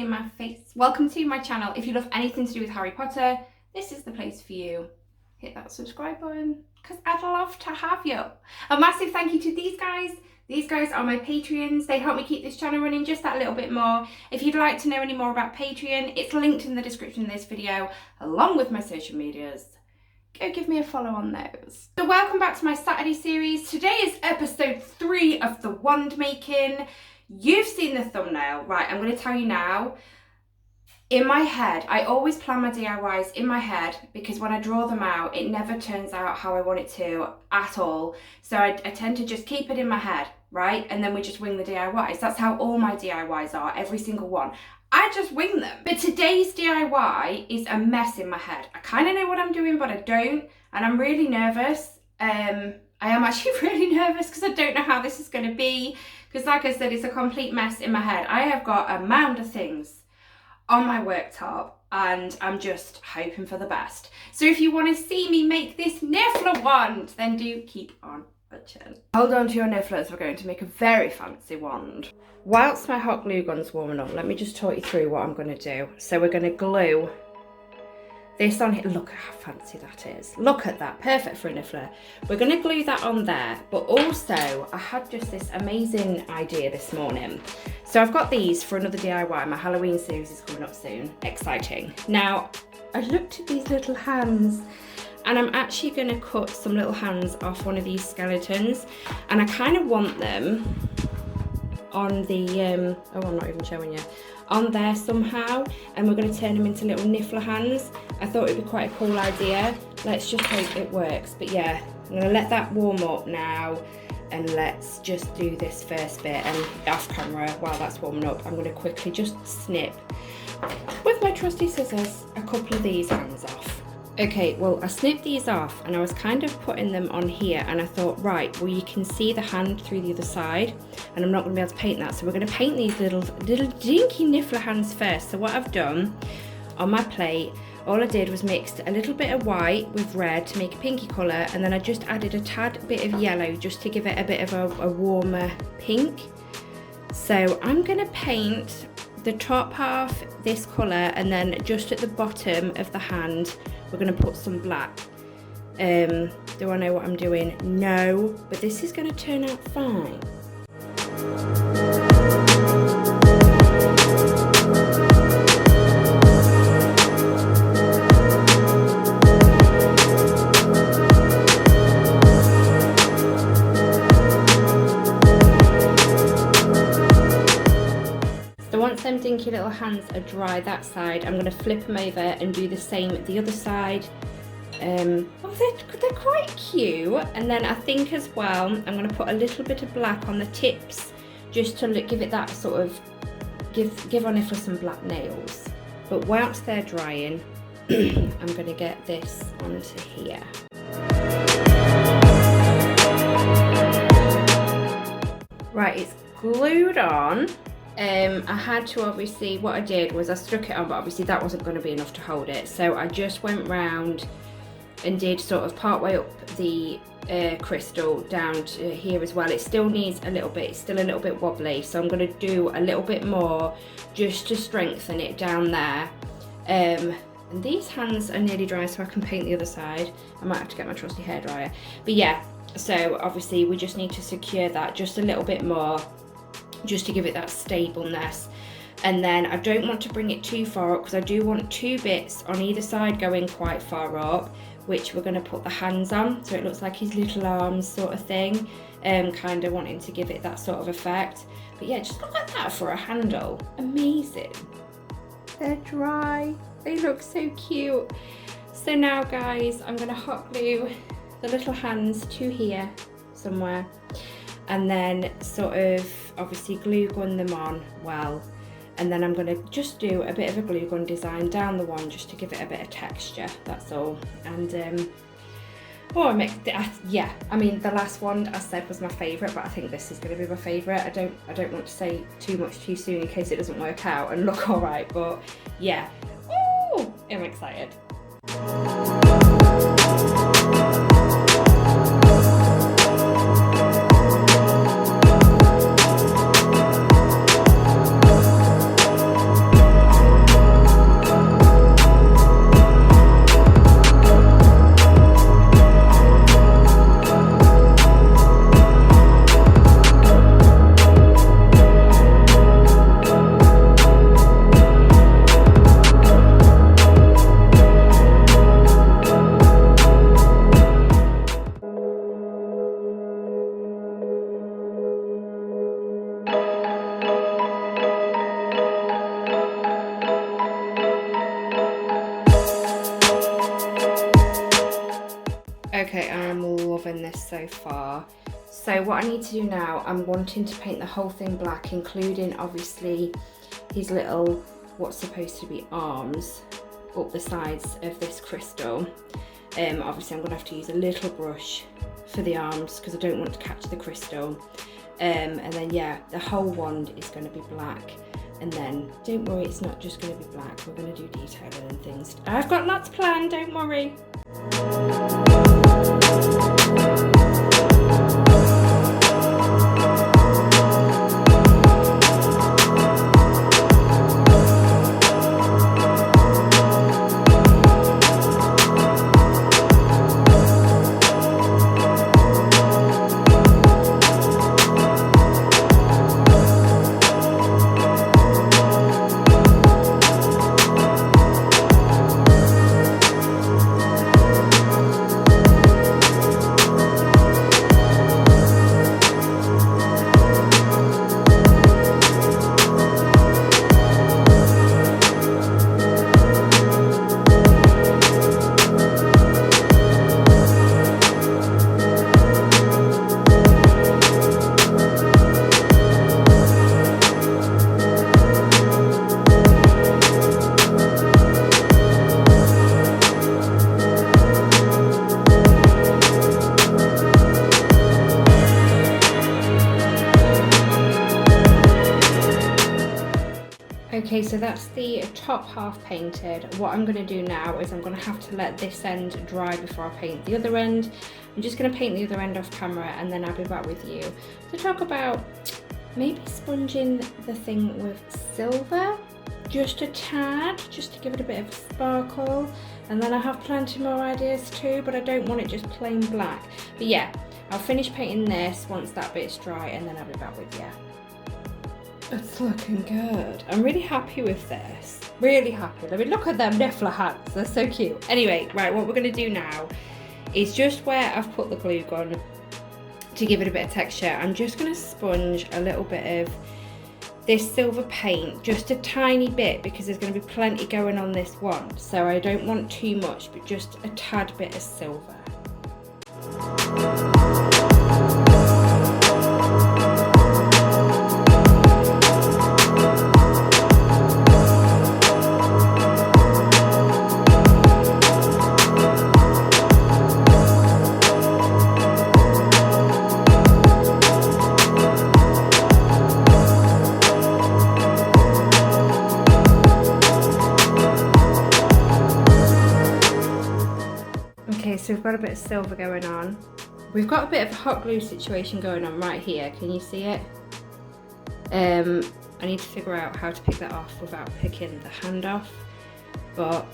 seeing my face. Welcome to my channel. If you love anything to do with Harry Potter, this is the place for you. Hit that subscribe button because I'd love to have you. A massive thank you to these guys. These guys are my Patreons. They help me keep this channel running just that little bit more. If you'd like to know any more about Patreon, it's linked in the description of this video, along with my social medias. Go give me a follow on those. So welcome back to my Saturday series. Today is episode 3 of the wand making. You've seen the thumbnail, right? I'm going to tell you now. In my head, I always plan my DIYs in my head because when I draw them out, it never turns out how I want it to at all. So I tend to just keep it in my head, right? And then we just wing the DIYs. That's how all my DIYs are, every single one. I just wing them. But today's DIY is a mess in my head. I kind of know what I'm doing, but I don't. And I'm really nervous. I am actually really nervous because I don't know how this is going to be. Because like I said, it's a complete mess in my head. I have got a mound of things on my worktop and I'm just hoping for the best. So if you want to see me make this niffler wand, then do keep on watching. Hold on to your nifflers, we're going to make a very fancy wand. Whilst my hot glue gun's warming up, let me just talk you through what I'm going to do. So we're going to glue this on here. Look how fancy that is. Look at that, perfect for a niffler. We're going to glue that on there, but also I had just this amazing idea this morning. So I've got these for another DIY. My Halloween series is coming up soon. Exciting. Now, I looked at these little hands and I'm actually going to cut some little hands off one of these skeletons, and I kind of want them on the, oh, I'm not even showing you, on there somehow, and we're going to turn them into little niffler hands. I thought it'd be quite a cool idea. Let's just hope it works. But yeah, I'm going to let that warm up now, and let's just do this first bit. And off camera, while that's warming up, I'm going to quickly just snip with my trusty scissors a couple of these hands off. Okay, well, I snipped these off and I was kind of putting them on here, and I thought, right, well, you can see the hand through the other side and I'm not going to be able to paint that. So we're going to paint these little dinky niffler hands first. So what I've done on my plate, all I did was mixed a little bit of white with red to make a pinky colour, and then I just added a tad bit of yellow just to give it a bit of a warmer pink. So I'm going to paint the top half this colour, and then just at the bottom of the hand we're going to put some black. Do I know what I'm doing? No, but this is going to turn out fine. Once them dinky little hands are dry that side, I'm going to flip them over and do the same at the other side. Oh, they're quite cute. And then I think as well, I'm going to put a little bit of black on the tips just to give it that sort of, give on it for some black nails. But whilst they're drying, I'm going to get this onto here. Right, it's glued on. I had to obviously, what I did was I stuck it on, but obviously that wasn't going to be enough to hold it. So I just went round and did sort of part way up the crystal down to here as well. It still needs a little bit, it's still a little bit wobbly. So I'm going to do a little bit more just to strengthen it down there. And these hands are nearly dry, so I can paint the other side. I might have to get my trusty hairdryer. But yeah, so obviously we just need to secure that just a little bit more, just to give it that stableness. And then I don't want to bring it too far up because I do want 2 bits on either side going quite far up, which we're going to put the hands on, so it looks like his little arms sort of thing, kind of wanting to give it that sort of effect. But yeah, just look at that for a handle. Amazing. They're dry, they look so cute. So now guys, I'm going to hot glue the little hands to here somewhere, and then sort of obviously glue gun them on well, and then I'm going to just do a bit of a glue gun design down the one just to give it a bit of texture, that's all. And oh, yeah, I mean the last one I said was my favourite, but I think this is going to be my favourite. I don't want to say too much too soon in case it doesn't work out and look alright, but yeah, ooh, I'm excited. loving this so far. So what I need to do now, I'm wanting to paint the whole thing black, including obviously his little, what's supposed to be arms up the sides of this crystal. Obviously I'm gonna have to use a little brush for the arms because I don't want to catch the crystal. And then yeah, the whole wand is gonna be black. And then, don't worry, it's not just gonna be black, we're gonna do detailing and things. I've got lots planned, don't worry. Okay, so that's the top half painted. What I'm going to do now is I'm going to have to let this end dry before I paint the other end. I'm just going to paint the other end off camera and then I'll be back with you to talk about maybe sponging the thing with silver, just a tad, just to give it a bit of a sparkle. And then I have plenty more ideas too, but I don't want it just plain black. But yeah, I'll finish painting this once that bit's dry and then I'll be back with you. It's looking good. I'm really happy with this. Really happy. I mean, look at them niffler hats. They're so cute. Anyway, right, what we're going to do now is just where I've put the glue gun to give it a bit of texture, I'm just going to sponge a little bit of this silver paint, just a tiny bit, because there's going to be plenty going on this one. So I don't want too much, but just a tad bit of silver. Okay, so we've got a bit of silver going on. We've got a bit of a hot glue situation going on right here. Can you see it? I need to figure out how to pick that off without picking the hand off. But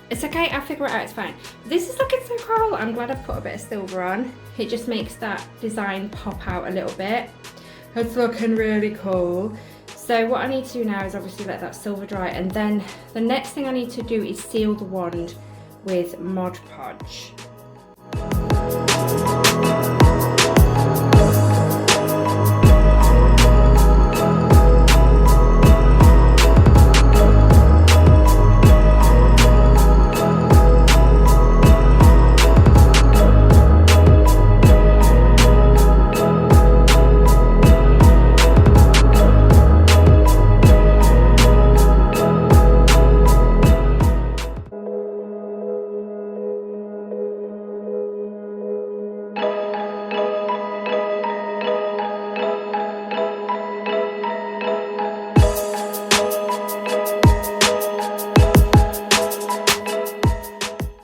it's okay, I'll figure it out, it's fine. This is looking so cool. I'm glad I've put a bit of silver on. It just makes that design pop out a little bit. It's looking really cool. So what I need to do now is obviously let that silver dry, and then the next thing I need to do is seal the wand with Mod Podge.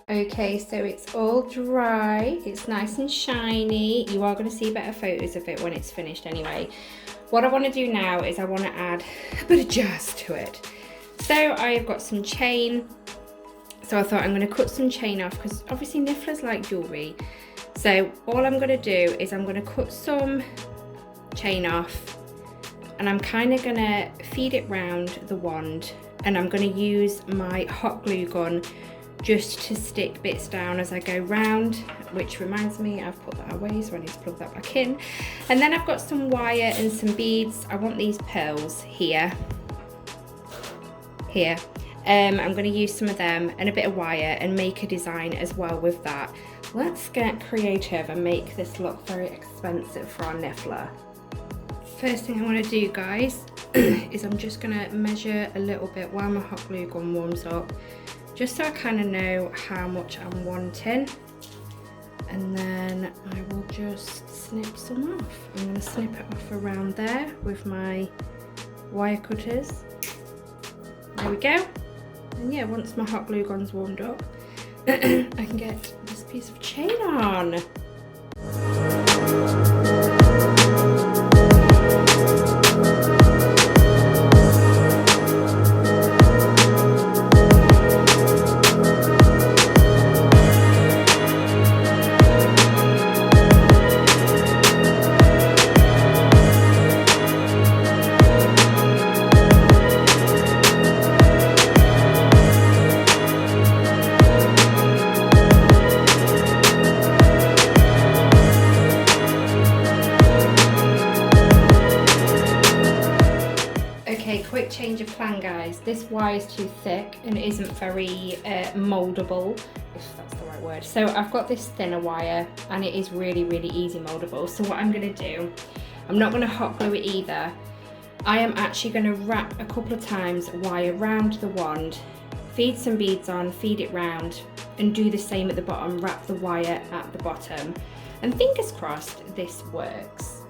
Okay, so it's all dry, it's nice and shiny. You are going to see better photos of it when it's finished anyway. What I want to do now is I want to add a bit of jazz to it. So I've got some chain, so I thought I'm going to cut some chain off because obviously nifflers like jewellery. So all I'm going to do is I'm going to cut some chain off, and I'm kind of going to feed it round the wand, and I'm going to use my hot glue gun just to stick bits down as I go round, which reminds me I've put that away, so I need to plug that back in. And then I've got some wire and some beads. I want these pearls here. I'm going to use some of them and a bit of wire and make a design as well with that. Let's get creative and make this look very expensive for our niffler. First thing I want to do, guys, is I'm just going to measure a little bit while my hot glue gun warms up, just so I kind of know how much I'm wanting. And then I will just snip some off. I'm going to snip it off around there with my wire cutters. There we go. And yeah, once my hot glue gun's warmed up, I can get this piece of chain on. Quick change of plan, guys. This wire is too thick and it isn't very moldable, if that's the right word. So I've got this thinner wire and it is really, really easy moldable. So what I'm going to do, I'm not going to hot glue it either. I am actually going to wrap a couple of times wire around the wand, feed some beads on, feed it round, and do the same at the bottom, wrap the wire at the bottom. And fingers crossed this works.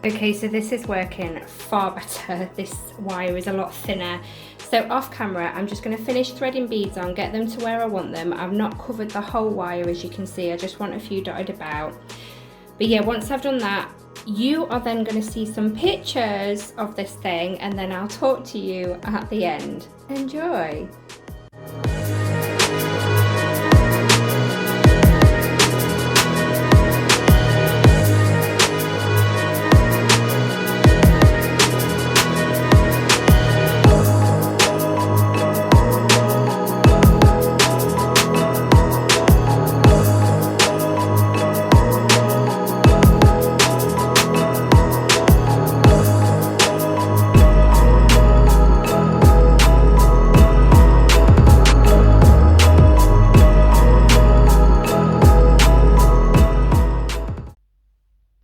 Okay, so this is working far better. This wire is a lot thinner. So off camera, I'm just going to finish threading beads on, get them to where I want them. I've not covered the whole wire, as you can see. I just want a few dotted about. But yeah, once I've done that, you are then going to see some pictures of this thing, and then I'll talk to you at the end. Enjoy.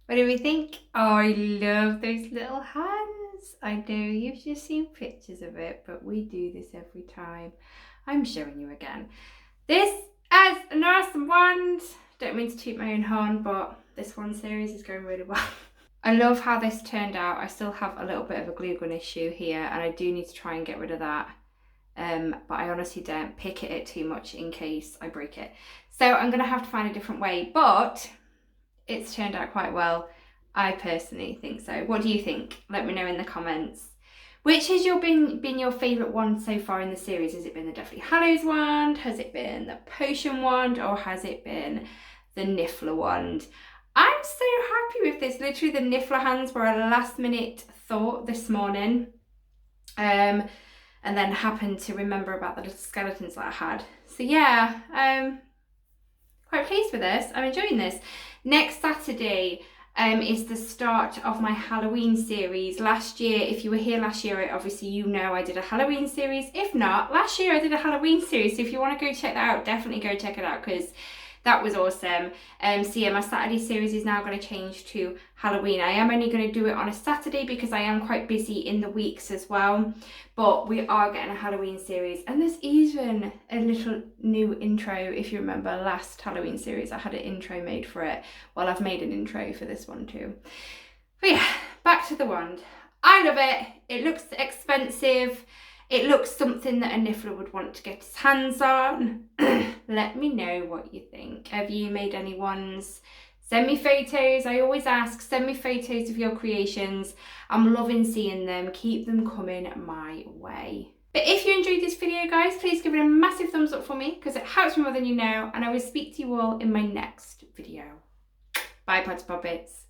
What do we think? Oh, I love those little hands. I know you've just seen pictures of it, but we do this every time. I'm showing you again. This is an awesome wand. Don't mean to toot my own horn, but this wand series is going really well. I love how this turned out. I still have a little bit of a glue gun issue here, and I do need to try and get rid of that. But I honestly don't pick at it too much in case I break it. So I'm gonna have to find a different way, but it's turned out quite well. I personally think so. What do you think? Let me know in the comments. Which has been your favourite wand so far in the series? Has it been the Deathly Hallows wand? Has it been the Potion wand? Or has it been the niffler wand? I'm so happy with this. Literally the niffler hands were a last minute thought this morning. And then happened to remember about the little skeletons that I had. So yeah, quite pleased with this. I'm enjoying this. Next Saturday is the start of my Halloween series. Last year, if you were here last year, obviously you know I did a Halloween series. If not, last year I did a Halloween series. So if you want to go check that out, definitely go check it out because that was awesome. So yeah, my Saturday series is now going to change to Halloween. I am only going to do it on a Saturday because I am quite busy in the weeks as well. But we are getting a Halloween series. And there's even a little new intro. If you remember last Halloween series, I had an intro made for it. Well, I've made an intro for this one too. But yeah, back to the wand. I love it. It looks expensive. It looks something that a niffler would want to get his hands on. Let me know what you think. Have you made any ones? Send me photos. I always ask, send me photos of your creations. I'm loving seeing them. Keep them coming my way. But if you enjoyed this video, guys, please give it a massive thumbs up for me because it helps me more than you know. And I will speak to you all in my next video. Bye, Potter Poppets.